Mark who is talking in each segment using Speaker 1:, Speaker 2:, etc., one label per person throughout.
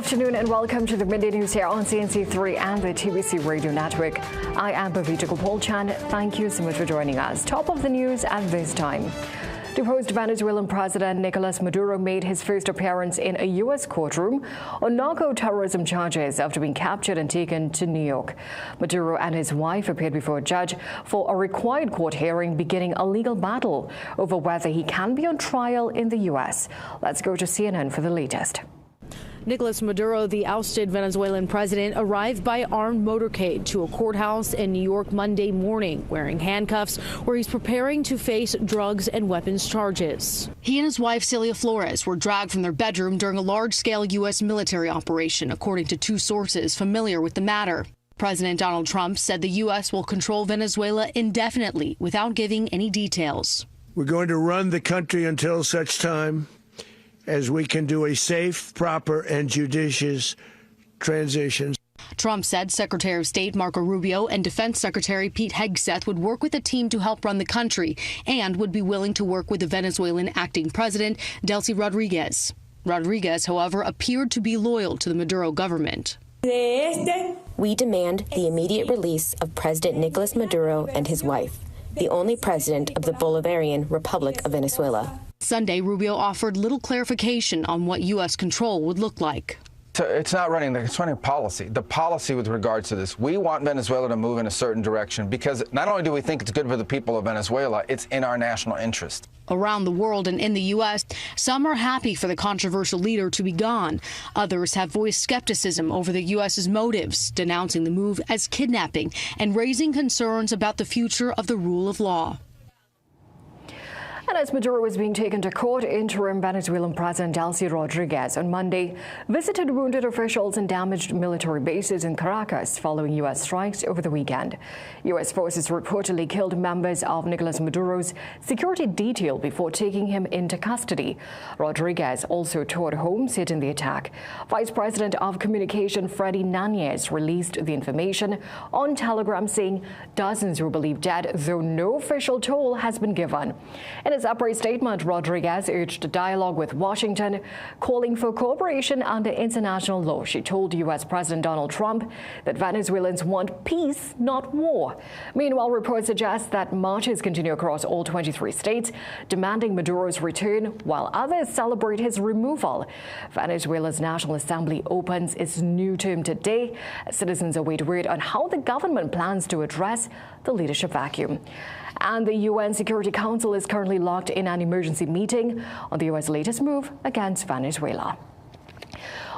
Speaker 1: afternoon and welcome to the Midday News here on CNC3 and the TBC Radio Network. I am Bhavita Gopal-Chan. Thank you so much for joining us. Top of the news at this time. Deposed Venezuelan President Nicolas Maduro made his first appearance in a U.S. courtroom on narco-terrorism charges after being captured and taken to New York. Maduro and his wife appeared before a judge for a required court hearing, beginning a legal battle over whether he can be on trial in the U.S. Let's go to CNN for the latest.
Speaker 2: Nicolas Maduro, the ousted Venezuelan president, arrived by armed motorcade to a courthouse in New York Monday morning, wearing handcuffs, where he's preparing to face drugs and weapons charges. He and his wife, Celia Flores, were dragged from their bedroom during a large-scale U.S. military operation, according to two sources familiar with the matter. President Donald Trump said the U.S. will control Venezuela indefinitely without giving any details.
Speaker 3: We're going to run the country until such time as we can do a safe, proper, and judicious transition.
Speaker 2: Trump said Secretary of State Marco Rubio and Defense Secretary Pete Hegseth would work with a team to help run the country and would be willing to work with the Venezuelan acting president, Delcy Rodriguez. Rodriguez, however, appeared to be loyal to the Maduro government.
Speaker 4: We demand the immediate release of President Nicolas Maduro and his wife, the only president of the Bolivarian Republic of Venezuela.
Speaker 2: Sunday, Rubio offered little clarification on what U.S. control would look like.
Speaker 5: It's not running, it's running policy. The policy with regards to this, we want Venezuela to move in a certain direction because not only do we think it's good for the people of Venezuela, it's in our national interest.
Speaker 2: Around the world and in the U.S., some are happy for the controversial leader to be gone. Others have voiced skepticism over the U.S.'s motives, denouncing the move as kidnapping and raising concerns about the future of the rule of law.
Speaker 1: And as Maduro was being taken to court, interim Venezuelan President Delcy Rodriguez on Monday visited wounded officials and damaged military bases in Caracas following U.S. strikes over the weekend. U.S. forces reportedly killed members of Nicolas Maduro's security detail before taking him into custody. Rodriguez also toured homes hit in the attack. Vice President of Communication Freddy Nanez released the information on Telegram, saying dozens were believed dead, though no official toll has been given. In his separate statement, Rodriguez urged dialogue with Washington, calling for cooperation under international law. She told U.S. President Donald Trump that Venezuelans want peace, not war. Meanwhile, reports suggest that marches continue across all 23 states, demanding Maduro's return, while others celebrate his removal. Venezuela's National Assembly opens its new term today. Citizens await word on how the government plans to address the leadership vacuum. And the UN Security Council is currently locked in an emergency meeting on the U.S. latest move against Venezuela.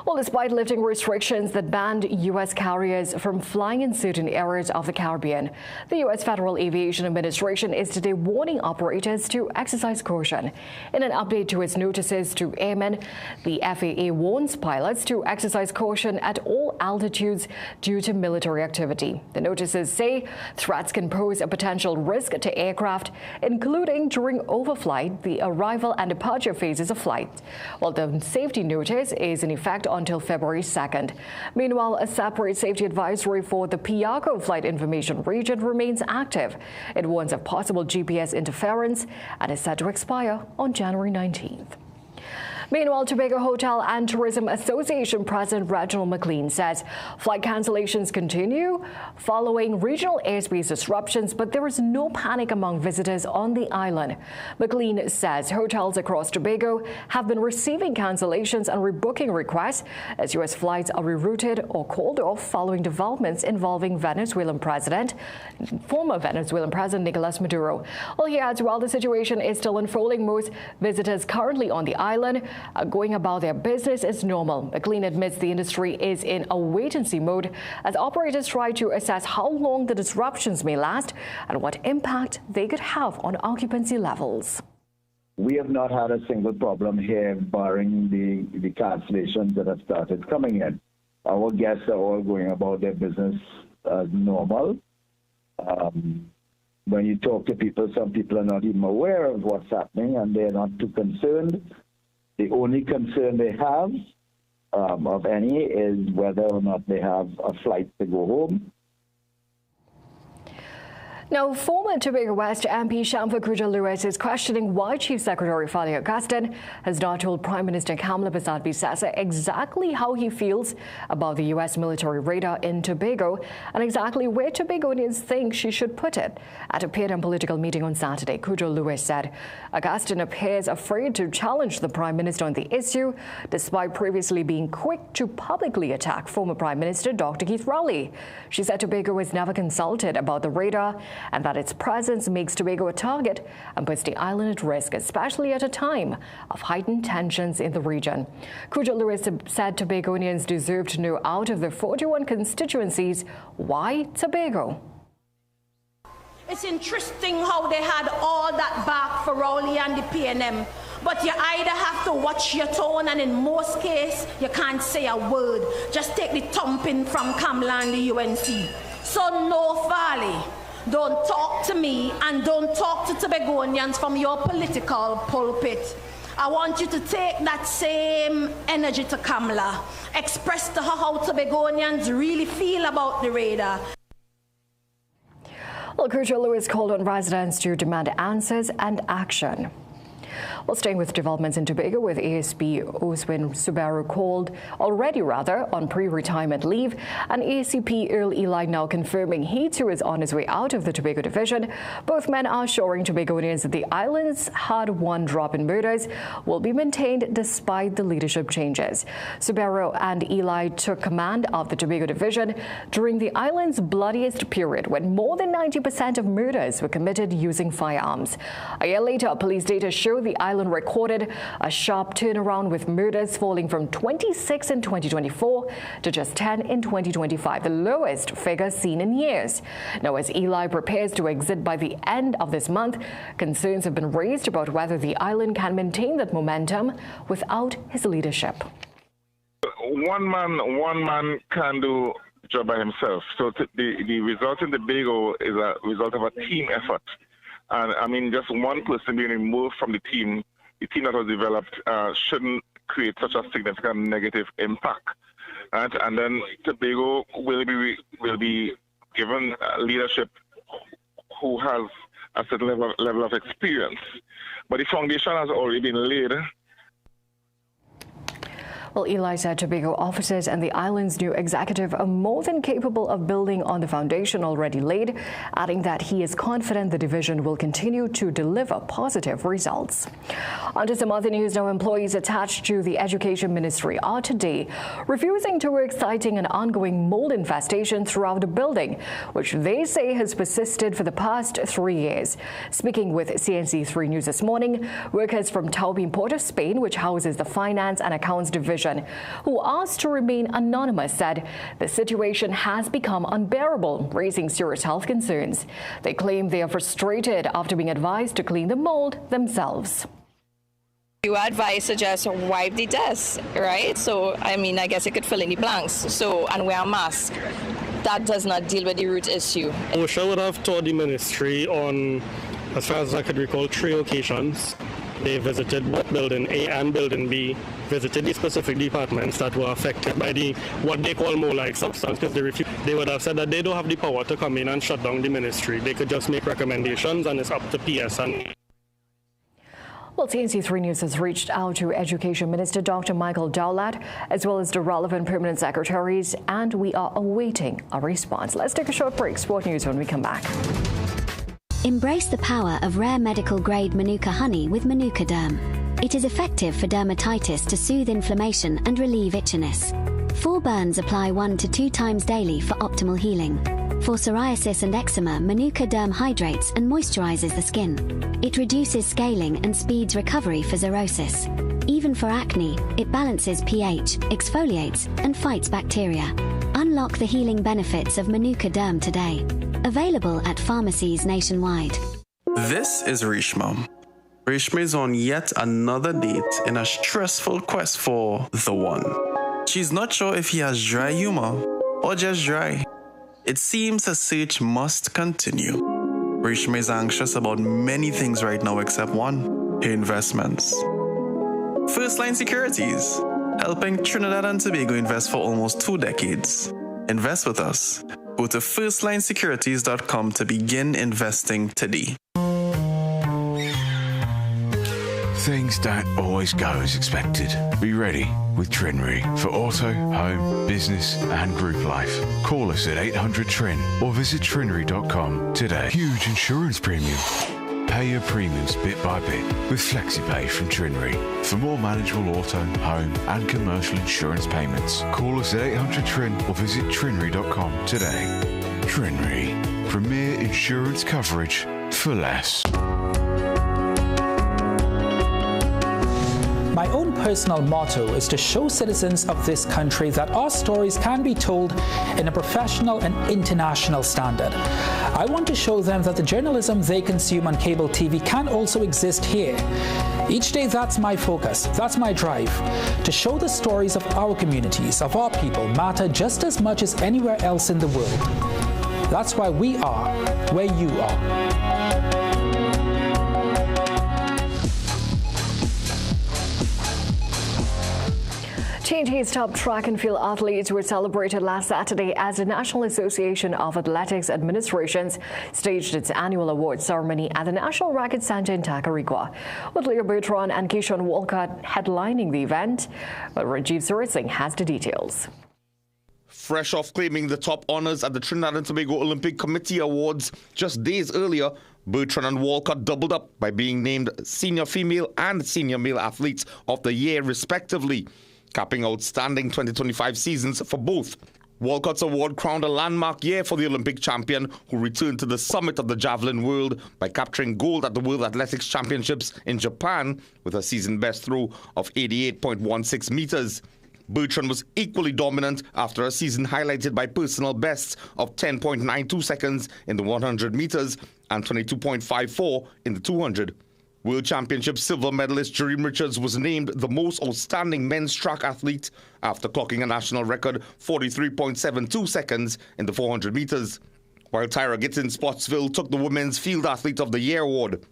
Speaker 1: Well, despite lifting restrictions that banned U.S. carriers from flying in certain areas of the Caribbean, the U.S. Federal Aviation Administration is today warning operators to exercise caution. In an update to its notices to airmen, the FAA warns pilots to exercise caution at all altitudes due to military activity. The notices say threats can pose a potential risk to aircraft, including during overflight, the arrival and departure phases of flight. While the safety notice is in effect until February 2nd. Meanwhile, a separate safety advisory for the Piaco flight information region remains active. It warns of possible GPS interference and is set to expire on January 19th. Meanwhile, Tobago Hotel and Tourism Association President Reginald McLean says flight cancellations continue following regional airspace disruptions, but there is no panic among visitors on the island. McLean says hotels across Tobago have been receiving cancellations and rebooking requests as U.S. flights are rerouted or called off following developments involving former Venezuelan President Nicolas Maduro. Well, he adds while the situation is still unfolding, most visitors currently on the island going about their business as normal. McLean admits the industry is in a wait-and-see mode as operators try to assess how long the disruptions may last and what impact they could have on occupancy levels.
Speaker 6: We have not had a single problem here, barring the cancellations that have started coming in. Our guests are all going about their business as normal. When you talk to people, some people are not even aware of what's happening and they're not too concerned. The only concern they have of any is whether or not they have a flight to go home.
Speaker 1: Now, former Tobago West MP Shamfa Kuja-Lewis is questioning why Chief Secretary Fali Augustin has not told Prime Minister Kamala Persad-Bissessar exactly how he feels about the U.S. military radar in Tobago and exactly where Tobagonians think she should put it. At a PM political meeting on Saturday, Kuja-Lewis said Augustin appears afraid to challenge the Prime Minister on the issue, despite previously being quick to publicly attack former Prime Minister Dr. Keith Rowley. She said Tobago was never consulted about the radar and that its presence makes Tobago a target and puts the island at risk, especially at a time of heightened tensions in the region. Kuja-Lewis said Tobagonians deserve to know out of their 41 constituencies why Tobago.
Speaker 7: It's interesting how they had all that back for Rowley and the PNM, but you either have to watch your tone, and in most cases, you can't say a word. Just take the thumping from Kamala and the UNC. So no, Fali. Don't talk to me and don't talk to Tobagonians from your political pulpit. I want you to take that same energy to Kamala. Express to her how Tobagonians really feel about the radar.
Speaker 1: Well, Kuja-Lewis called on residents to demand answers and action. Well, staying with developments in Tobago, with ASP Oswin Subaru already on pre-retirement leave, and ACP Earl Eli now confirming he too is on his way out of the Tobago division. Both men are assuring Tobagonians that the island's hard-won drop in murders will be maintained despite the leadership changes. Subaru and Eli took command of the Tobago division during the island's bloodiest period, when more than 90% of murders were committed using firearms. A year later, police data showed the island recorded a sharp turnaround, with murders falling from 26 in 2024 to just 10 in 2025, the lowest figure seen in years. Now, as Eli prepares to exit by the end of this month, concerns have been raised about whether the island can maintain that momentum without his leadership.
Speaker 8: One man can do the job by himself. So the result in Tobago is a result of a team effort. And I mean, just one person being removed from the team that was developed shouldn't create such a significant negative impact. And then Tobago will be given leadership who has a certain level of experience. But the foundation has already been laid.
Speaker 1: Well, Eli said Tobago officers and the island's new executive are more than capable of building on the foundation already laid, adding that he is confident the division will continue to deliver positive results. On to some other news now. Employees attached to the Education Ministry are today refusing to work, citing an ongoing mold infestation throughout the building, which they say has persisted for the past 3 years. Speaking with CNC3 News this morning, workers from Taubin Port of Spain, which houses the Finance and Accounts Division, who asked to remain anonymous, said the situation has become unbearable, raising serious health concerns. They claim they are frustrated after being advised to clean the mold themselves.
Speaker 9: You are advised to just wipe the desk, right? So, I mean, I guess you could fill in the blanks. So, and wear a mask. That does not deal with the root issue.
Speaker 10: I wish I would have told the ministry on, as far as I could recall, 3 occasions. They visited both Building A and Building B, visited the specific departments that were affected by what they call mold-like substance, because they would have said that they don't have the power to come in and shut down the ministry. They could just make recommendations, and it's up to PS.
Speaker 1: Well, CNC3 News has reached out to Education Minister Dr. Michael Dowlett, as well as the relevant permanent secretaries, and we are awaiting a response. Let's take a short break. Sport News when we come back.
Speaker 11: Embrace the power of rare medical-grade Manuka honey with Manuka Derm. It is effective for dermatitis to soothe inflammation and relieve itchiness. For burns, apply 1 to 2 times daily for optimal healing. For psoriasis and eczema, Manuka Derm hydrates and moisturizes the skin. It reduces scaling and speeds recovery for xerosis. Even for acne, it balances pH, exfoliates, and fights bacteria. Unlock the healing benefits of Manuka Derm today. Available at pharmacies nationwide.
Speaker 12: This is Rishma. Rishma is on yet another date in a stressful quest for the one. She's not sure if he has dry humor or just dry. It seems her search must continue. Rishma is anxious about many things right now except one: her investments. First Line Securities, helping Trinidad and Tobago invest for almost 2 decades. Invest with us. Go to firstlinesecurities.com to begin investing today.
Speaker 13: Things don't always go as expected. Be ready with Trinry for auto, home, business and group life. Call us at 800-TRIN or visit trinry.com today. Huge insurance premium. Pay your premiums bit by bit with FlexiPay from Trinry. For more manageable auto, home and commercial insurance payments, call us at 800-TRIN or visit trinry.com today. Trinry. Premier insurance coverage for less.
Speaker 14: My own personal motto is to show citizens of this country that our stories can be told in a professional and international standard. I want to show them that the journalism they consume on cable TV can also exist here. Each day, that's my focus, that's my drive, to show the stories of our communities, of our people, matter just as much as anywhere else in the world. That's why we are where you are.
Speaker 1: TNT's top track and field athletes were celebrated last Saturday as the National Association of Athletics Administrations staged its annual awards ceremony at the National Racquet Center in Tacarigua, with Leo Bertrand and Keyshawn Walcott headlining the event. But Rajiv Suritsing has the details.
Speaker 15: Fresh off claiming the top honors at the Trinidad and Tobago Olympic Committee Awards just days earlier, Bertrand and Walcott doubled up by being named Senior Female and Senior Male Athletes of the Year, respectively, capping outstanding 2025 seasons for both. Walcott's award crowned a landmark year for the Olympic champion, who returned to the summit of the javelin world by capturing gold at the World Athletics Championships in Japan with a season-best throw of 88.16 meters. Bertrand was equally dominant after a season highlighted by personal bests of 10.92 seconds in the 100 meters and 22.54 in the 200. World Championship silver medalist Jereme Richards was named the most outstanding men's track athlete after clocking a national record 43.72 seconds in the 400 meters, while Tyra Gittins Spotsville took the Women's Field Athlete of the Year award.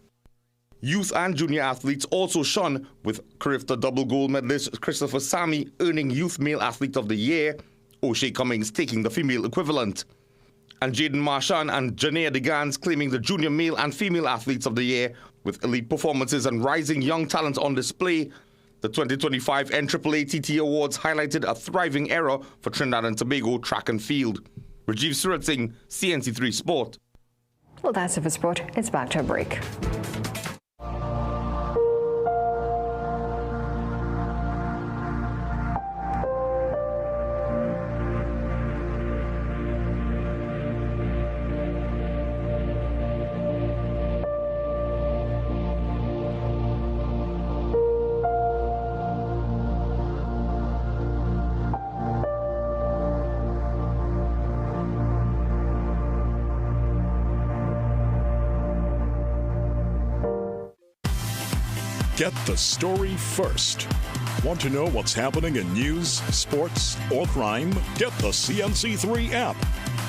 Speaker 15: Youth and junior athletes also shone, with Carifta double gold medalist Christopher Sammy earning Youth Male Athlete of the Year, O'Shea Cummings taking the female equivalent, and Jaden Marchand and Janea DeGans claiming the Junior Male and Female Athletes of the Year, with elite performances and rising young talent on display. The 2025 NAAATT Awards highlighted a thriving era for Trinidad and Tobago track and field. Rajiv Suritsing, CNC3 Sport.
Speaker 1: Well, that's it for sport. It's back to a break.
Speaker 16: Get the story first. Want to know what's happening in news, sports, or crime? Get the CNC3 app.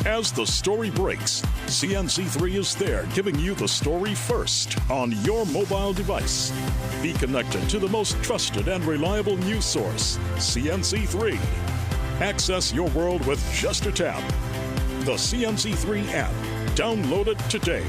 Speaker 16: As the story breaks, CNC3 is there giving you the story first on your mobile device. Be connected to the most trusted and reliable news source, CNC3. Access your world with just a tap. The CNC3 app. Download it today.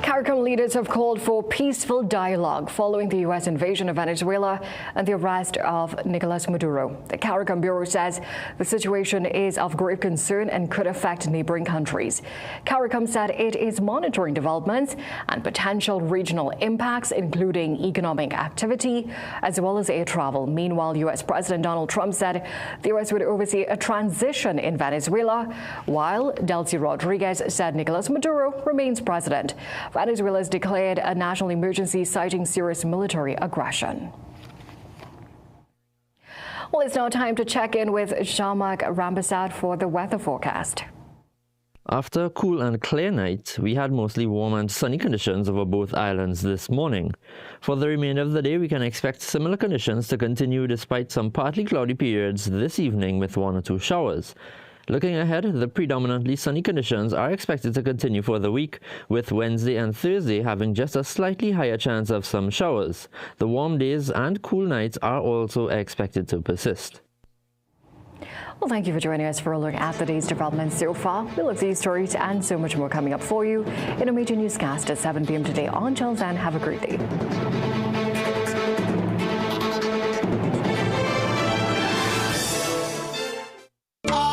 Speaker 1: CARICOM leaders have called for peaceful dialogue following the U.S. invasion of Venezuela and the arrest of Nicolas Maduro. The CARICOM Bureau says the situation is of grave concern and could affect neighboring countries. CARICOM said it is monitoring developments and potential regional impacts, including economic activity as well as air travel. Meanwhile, U.S. President Donald Trump said the U.S. would oversee a transition in Venezuela, while Delcy Rodriguez said Nicolas Maduro remains president. Venezuela has declared a national emergency, citing serious military aggression. Well, it's now time to check in with Shamak Rambasad for the weather forecast.
Speaker 17: After a cool and clear night, we had mostly warm and sunny conditions over both islands this morning. For the remainder of the day, we can expect similar conditions to continue despite some partly cloudy periods this evening with 1 or 2 showers. Looking ahead, the predominantly sunny conditions are expected to continue for the week, with Wednesday and Thursday having just a slightly higher chance of some showers. The warm days and cool nights are also expected to persist.
Speaker 1: Well, thank you for joining us for a look at the day's developments so far. We'll have these stories and so much more coming up for you in a Midday Newscast at 7 p.m. today. Until then, have a great day.